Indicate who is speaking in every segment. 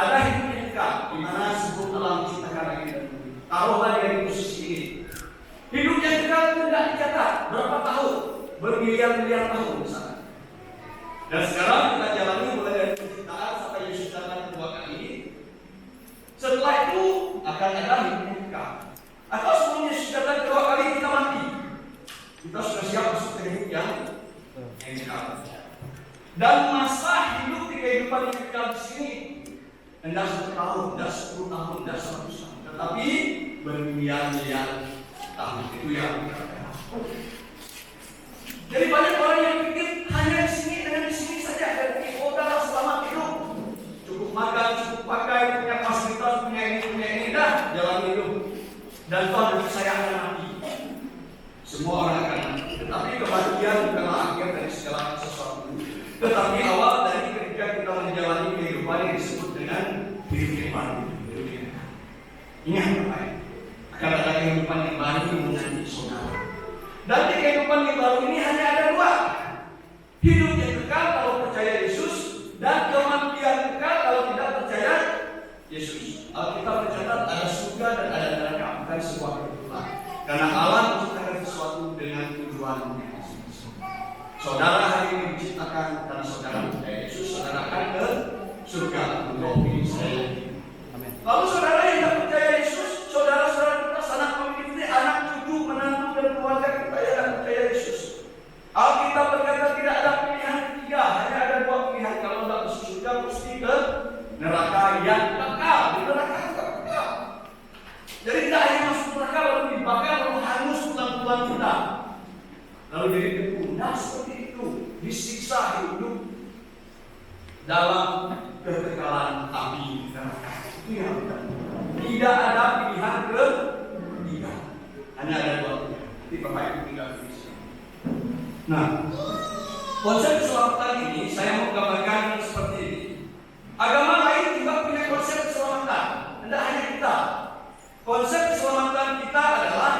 Speaker 1: ada hidup yang kekal, di mana sebelum alam diciptakan lagi dan bumi. Taruhlah dari posisi ini. Hidup yang kekal itu tidak dicatat berapa tahun, bermiliar-miliar tahun misalnya. Dan sekarang kita jalani mulai dari penciptaan sampai Yesus datang kedua kali. Setelah itu akan ada hidup yang kekal. Atau sebelum Yesus datang kedua kali kita mati, kita sudah siap masuk ke hidup yang kekal. Dan masa hidup di kehidupan yang kekal di sini tidak 1 tahun, tidak 10 tahun, tidak 100 tahun, tetapi bermiliar-miliar tahun. Itu yang kita katakan. Jadi banyak orang yang pikir hanya di sini dan di sini saja. Dan saudara selamat hidup, cukup makan, cukup pakai, punya fasilitas, punya ini dah jalan hidup. Dan Tuhan saya akan mati. Semua orang akan mati. Tetapi kematian bukanlah akhir dari segala sesuatu. Tetapi awal dari ketika kita menjalani kehidupan yang disebut dengan kehidupan. Ingat baik, akan ada kehidupan yang baru menanti saudara. Dan di kehidupan yang baru ini hanya ada 2. Hidup yang kekal kalau percaya Yesus, dan kematian kekal kalau tidak percaya Yesus. Alkitab mencatat ada surga dan ada neraka, bukan sebuah kebetulan. Karena Allah menciptakan sesuatu dengan tujuan. Saudara hari ini diciptakan karena saudara percaya Yesus, saudara akan ke surga untuk Israel. Lalu saudara yang tidak percaya Yesus, saudara-saudara kita, sanak pemimpin, anak cucu, menantu dan keluarga kita yang tidak percaya Yesus. Alkitab berkata tidak ada pilihan ketiga, hanya ada 2 pilihan. Kalau tidak masuk surga, mesti ke neraka yang kekal. Di neraka yang kekal. Jadi tidak hanya masuk neraka lalu dibakar lalu hangus tulang-tulang kita, lalu jadi debu. Nah seperti itu, disiksa hidup dalam kekekalan api neraka. Itu yang tidak ada pilihan ketiga, hanya ada 2 pilihan. Jadi Bapak Ibu tinggal di sini. Nah, konsep keselamatan ini saya mau gambarkan seperti ini. Agama lain juga punya konsep keselamatan, tidak hanya kita. Konsep keselamatan kita adalah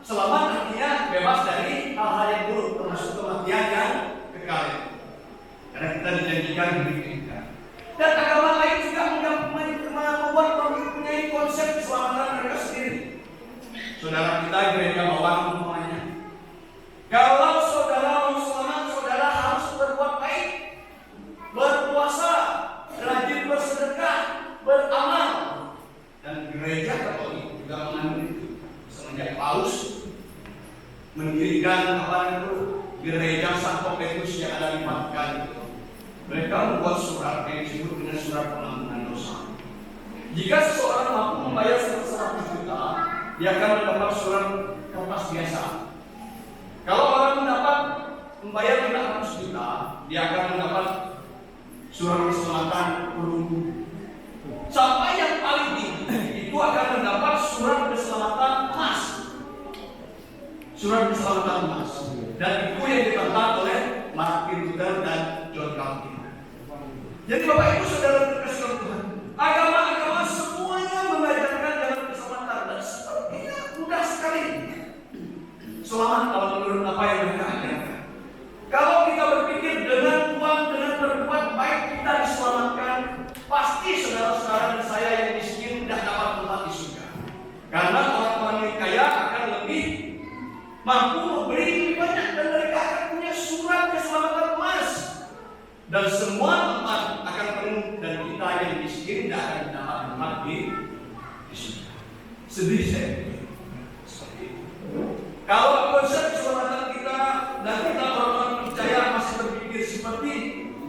Speaker 1: selamat, artinya bebas dari hal-hal yang buruk, termasuk kematian yang kekal. Karena kita dijanjikan hidup kita. Dan agama lain juga membuat mempunyai konsep keselamatan mereka sendiri. Saudara kita gereja bawang semuanya. Kalau saudara mau selamat, saudara harus berbuat baik, berpuasa, rajin bersedekah, beramal. Dan gereja Katolik juga mengandung itu. Semenjak Paus mendirikan gereja Santo Petrus yang ada di Vatikan itu, mereka membuat surat yang disebut dengan surat pengampunan dosa. Jika seseorang mampu membayar 100 juta, dia akan mendapat surat kertas biasa. Kalau orang mendapat membayar 500 juta, dia akan mendapat surat keselamatan perunggu. Sampai yang paling tinggi itu akan mendapat surat keselamatan emas. Surat keselamatan emas. Dan itu yang ditentang oleh Martin Luther dan John Calvin. Jadi Bapak Ibu saudara terkasih Tuhan, agama-agama semuanya mengajarkan jalan keselamatan dan sepertinya mudah sekali selamat kalau menurut apa yang mereka ajarkan. Kalau kita berpikir dengan uang, dengan berbuat baik kita diselamatkan, pasti saudara-saudara dan saya yang miskin tidak dapat tempat di surga. Karena orang-orang yang kaya akan lebih mampu memberi lebih banyak dan mereka akan punya surat keselamatan emas. Dan semua tempat akan penuh dan kita yang miskin tidak akan dapat tempat di surga. Sedih saya seperti itu. Kalau konsep keselamatan kita dan kita orang-orang percaya masih berpikir seperti itu,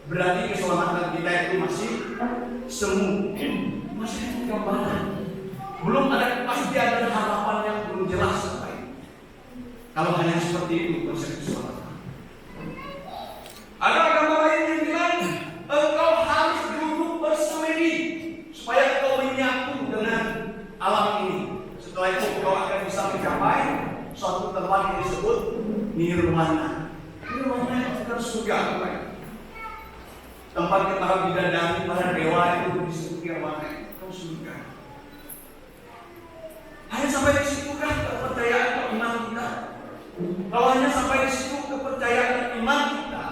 Speaker 1: berarti keselamatan kita itu masih semu, masih gambaran. Belum ada kepastian dan harapan yang belum jelas sampai. Kalau hanya seperti itu konsep keselamatan. Ada agama lain yang bilang engkau harus duduk bersemedi supaya engkau menyatu dengan alam ini. Setelah itu engkau akan bisa mencapai suatu tempat yang disebut nirwana. Nirwana itu bukan surga, tempat para bidadari, para dewa itu disebut nirwana, itu surga. Hanya sampai di situ kan kepercayaan atau iman kita. Kalau hanya sampai di situ kepercayaan dan iman kita,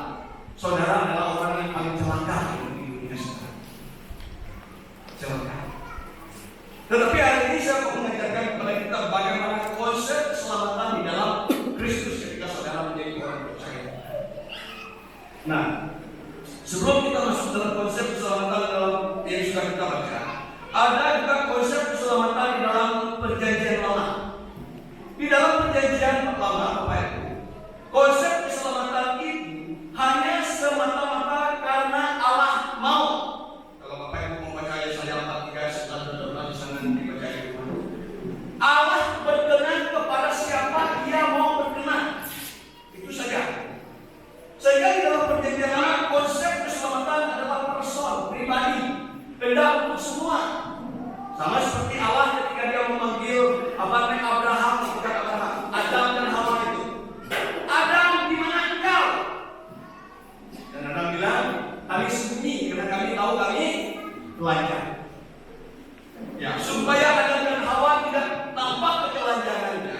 Speaker 1: saudara adalah orang yang paling celaka di dunia sekarang. semua. Sama seperti Allah ketika dia memanggil Abraham, bukan Abraham, Adam dan Hawa itu. Adam, di mana engkau? Dan Adam bilang, kami sembunyi karena kami tahu kami telanjang. Ya, supaya Adam dan Hawa tidak tampak ketelanjangannya,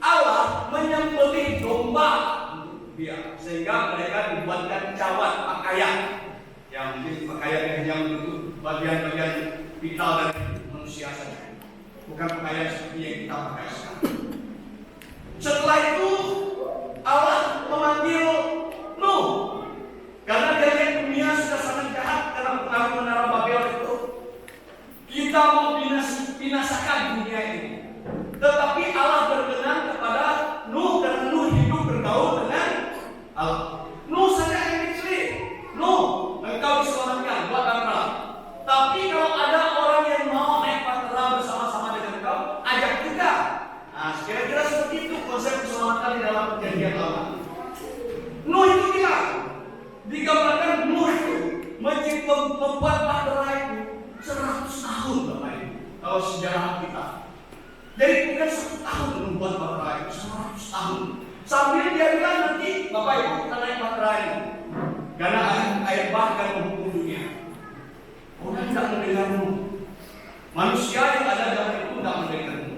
Speaker 1: Allah menyembelih domba untuk dia, sehingga mereka dibuatkan cawat pakaian. Yang mungkin pakaian yang hanya menutup bagian-bagian vital dari manusia saja, bukan pakaian seperti yang kita pakai sekarang. Setelah itu Allah memanggil Nuh, karena dia lihat dunia sudah sangat jahat karena pengaruh menara Babel itu. Kita mau binasakan dunia ini, tetapi Allah berkenan kepada Nuh karena Nuh hidup bergaul dengan Allah. Nuh saja yang dipilih. Nuh, engkau diselamatkan, buat apa? Tapi kalau ada orang yang mau naik bahtera bersama-sama dengan engkau, ajak juga. Nah, kira-kira seperti itu konsep keselamatan di dalam perjanjian lama. Nuh itu bilang, digambarkan Nuh itu membuat bahtera itu 100 tahun, Bapak Ibu. Kalau sejarah kita, jadi bukan 1 tahun membuat bahtera itu, 100 tahun. Sambil dia bilang nanti, Bapak Ibu kita naik bahtera ini, karena air bah akan menghukum dunia. Orang tidak mendengarmu. Manusia yang ada dalam itu tidak mendengarmu.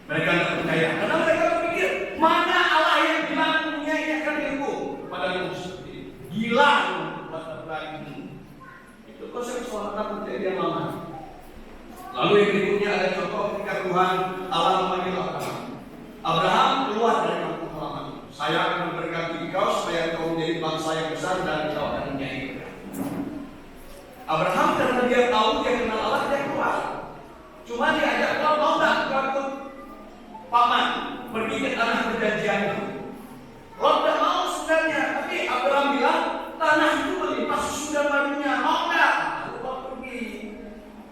Speaker 1: Mereka tidak percaya karena mereka berpikir, mana Allah yang bilang dunia ini akan dihukum? Kepada Nuh seperti itu. Gila membuat bahtera ini. Itu konsep keselamatan perjanjian lama. Lalu yang berikutnya ada contoh ketika Tuhan Allah memanggil Abraham. Abraham keluar dari kampung halaman. Saya akan memberkati engkau supaya engkau menjadi bangsa yang besar dan engkau akan menjadi berkat. Abraham karena dia tahu dia kenal Allah, dia keluar. Cuma dia ajak, kau mau tak ikut paman pergi ke tanah perjanjian itu? Lot tidak mau sebenarnya, tapi Abraham bilang tanah itu berlimpah susu dan madunya, mau tak? Lot pergi.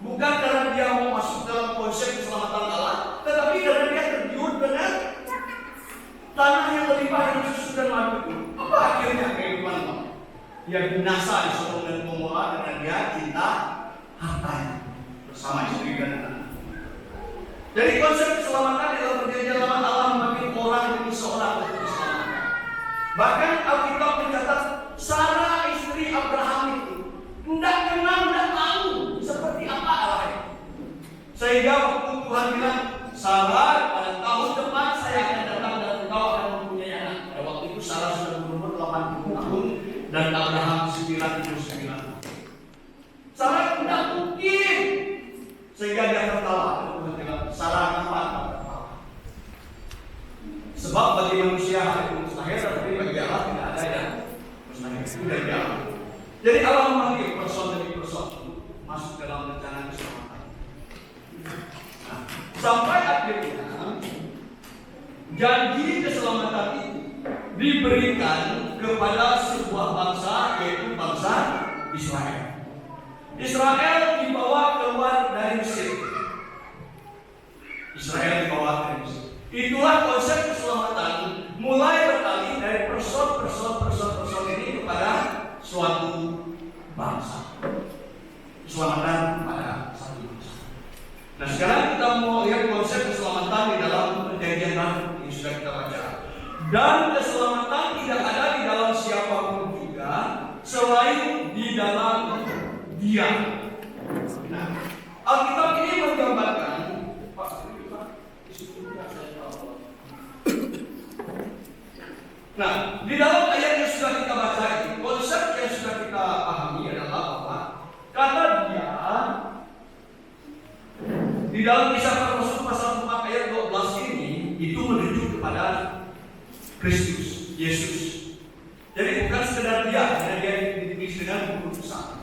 Speaker 1: Bukan karena dia mau masuk dalam konsep keselamatan Allah, tetapi karena dia tergiur dengan tanah yang berlimpah dengan susu dan madu itu. Apa akhirnya kehidupan Allah? Dia binasa di Sodom dan Gomora karena dia cinta hartanya bersama istri dan anak. Jadi konsep keselamatan di dalam perjanjian lama Allah memanggil orang demi seorang untuk diselamatkan. Bahkan Alkitab mencatat Sarah istri Abraham itu tidak kenal, tidak tahu seperti apa Allah itu. Sehingga waktu Tuhan bilang, Sarah pada tahun depan saya akan datang dan engkau akan mempunyai anak. Pada waktu itu Sarah sudah berumur 80 tahun dan Abraham 99. Sarah tidak mungkin, sehingga dia tertawa. Tuhan bilang, Sarah kenapa engkau tertawa? Sebab bagi manusia hal itu mustahil, tapi bagi Allah tidak ada yang mustahil. Itu dari Allah. Jadi Allah memanggil person demi person masuk dalam rencana keselamatan. Nah, sampai akhirnya janji keselamatan itu diberikan kepada sebuah bangsa, yaitu bangsa Israel. Israel dibawa keluar dari Mesir. Israel dibawa dari Mesir. Itulah konsep keselamatan mulai beralih dari person ini kepada suatu bangsa. Keselamatan pada satu bangsa. Nah, sekarang kita mau lihat konsep keselamatan di dalam perjanjian baru yang sudah kita baca. Dan keselamatan tidak ada di dalam siapapun juga selain di dalam Dia. Nah, Alkitab ini menggambarkan nah, di dalam ayat yang sudah kita baca ini, konsep yang sudah kita pahami adalah bahwa kata Dia di dalam Kisah Para Rasul pasal 4 ayat 12 ini itu menuju kepada Kristus, Yesus. Jadi bukan sekedar Dia, karena Dia ditulis dengan huruf besar.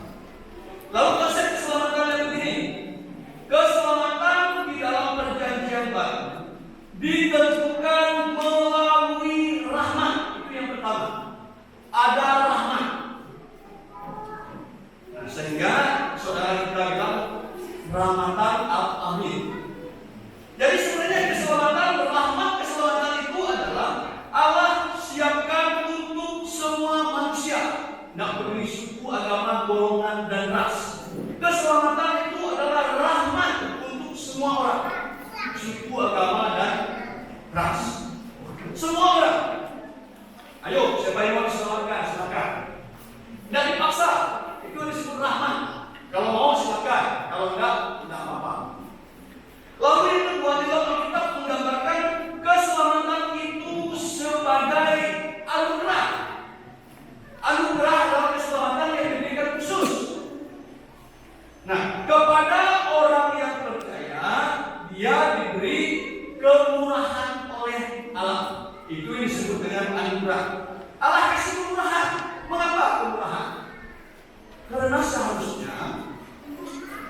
Speaker 1: Lalu konsep keselamatan yang begini, keselamatan di dalam perjanjian baru ditentukan melalui rahmat. Itu yang pertama, ada rahmat. Nah, sehingga saudara kita bilang rahmatan al-amin. Jadi sebenarnya keselamatan berrahmat, keselamatan itu adalah Allah siapkan untuk semua manusia, tidak peduli suku, agama, golongan, dan ras.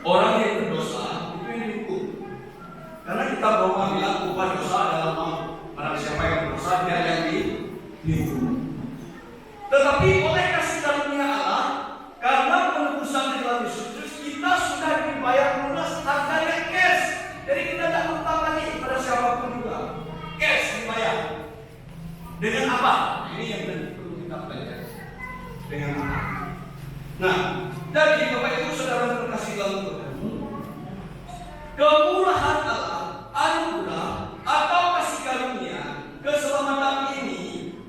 Speaker 1: orang yang berdosa itu yang dihukum. Karena kita Roma bilang upah dosa adalah maut. Barang siapa yang berdosa dia yang dihukum. Tetapi oleh kasih karunia Allah, karena penebusan di dalam Yesus, kita sudah dibayar lunas harganya cash. Jadi kita tidak hutang lagi pada siapapun juga. Cash dibayar. Dengan apa? Ini yang perlu kita pelajari. Dengan apa? Nah, jadi Bapak Ibu Saudara terkasih dalam Tuhan, kemurahan Allah, anugerah atau kasih karunia, keselamatan ini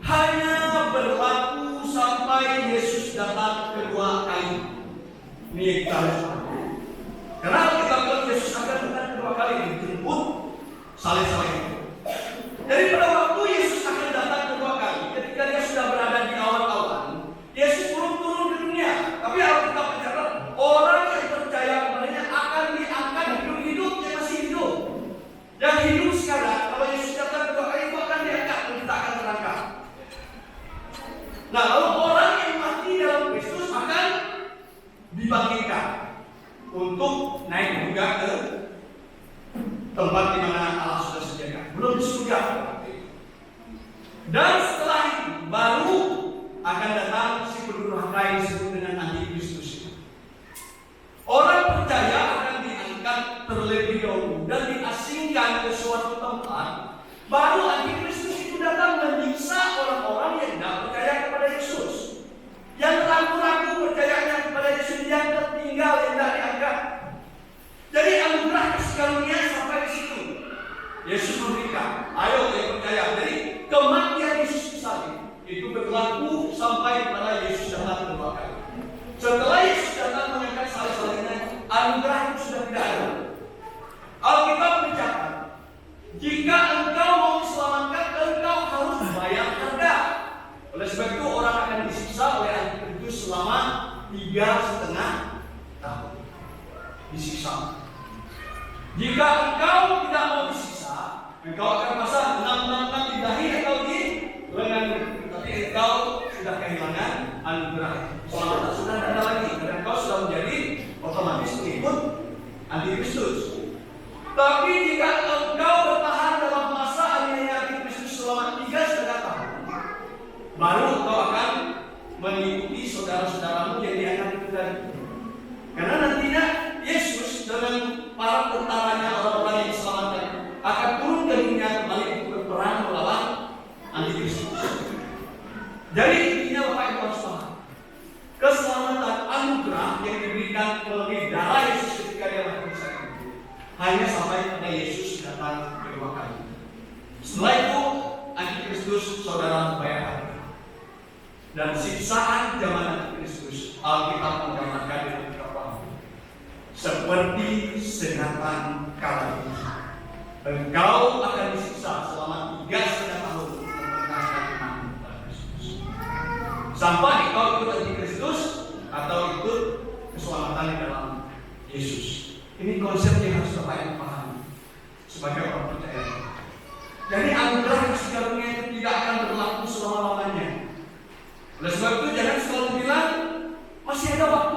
Speaker 1: hanya berlaku sampai Yesus datang kedua kali. Ini yang kita harus pahami. Karena kita bilang Yesus akan datang kedua kali dijemput saleh-saleh. Jadi pada waktu Yesus akan datang kedua kali, ketika dia sudah berada di awan-awan, Yesus belum turun ke dunia. Tapi Alkitab mencatat orang yang percaya kepadanya akan diangkat hidup-hidup yang masih hidup. Yang hidup sekarang, kalau Yesus datang kedua kali itu akan diangkat dan kita akan terangkat. Nah, lalu orang yang mati dalam Kristus akan dibangkitkan untuk naik juga ke tempat di mana Allah sudah sediakan. Belum di surga. Dan setelah itu baru akan datang si pendurhaka yang disebut dengan Antikristus. Orang percaya akan diangkat terlebih dahulu dan diasingkan ke suatu tempat. Baru Antikristus itu datang menyiksa orang-orang yang tidak percaya kepada Yesus. Yang ragu-ragu percayanya kepada Yesus, yang tertinggal, yang tidak diangkat. Jadi anugerah kasih karunia sampai di situ. Yesus memberikan, ayo yang percaya. Jadi kematian Yesus di salib itu berlaku sampai kepada Yesus datang kedua kali. Setelah Yesus datang mengangkat salib-salibnya, anugerah itu sudah tidak ada. Alkitab mencatat, jika engkau mau diselamatkan, engkau harus bayar harga. Oleh sebab itu orang akan disiksa oleh Antikristus selama 3,5 tahun. Disiksa. Jika engkau tidak mau disiksa, engkau akan pasang 666 di dahi atau di lenganmu. Tapi engkau sudah kehilangan anugerah. Keselamatan sudah tidak ada lagi. Dan engkau sudah menjadi otomatis pengikut Antikristus. Tapi jika engkau bertahan dalam masa aniaya Antikristus selama 3,5 tahun, baru engkau akan mengikuti saudara-saudaramu yang diangkat itu tadi. Karena nantinya Yesus dengan para tentaranya, orang-orang yang diselamatkan, akan turun ke dunia kembali untuk berperang melawan Antikristus. Jadi intinya Bapak Ibu harus paham, keselamatan anugerah yang diberikan melalui darah Yesus ketika dia mati di salib hanya sampai pada Yesus datang kedua kali. Setelah itu Antikristus saudara membayar harga. Dan siksaan zaman Antikristus, Alkitab menggambarkan dengan beberapa seperti sengatan karat. Engkau akan disiksa selama 3,5 tahun untuk mempertahankan iman kepada Kristus. Sampai engkau ikut Antikristus atau ikut keselamatan di dalam Yesus. Ini konsep yang harus Bapak Ibu pahami sebagai orang percaya. Jadi anugerah kasih karunia itu tidak akan berlaku selama-lamanya. Oleh sebab itu jangan selalu bilang masih ada waktu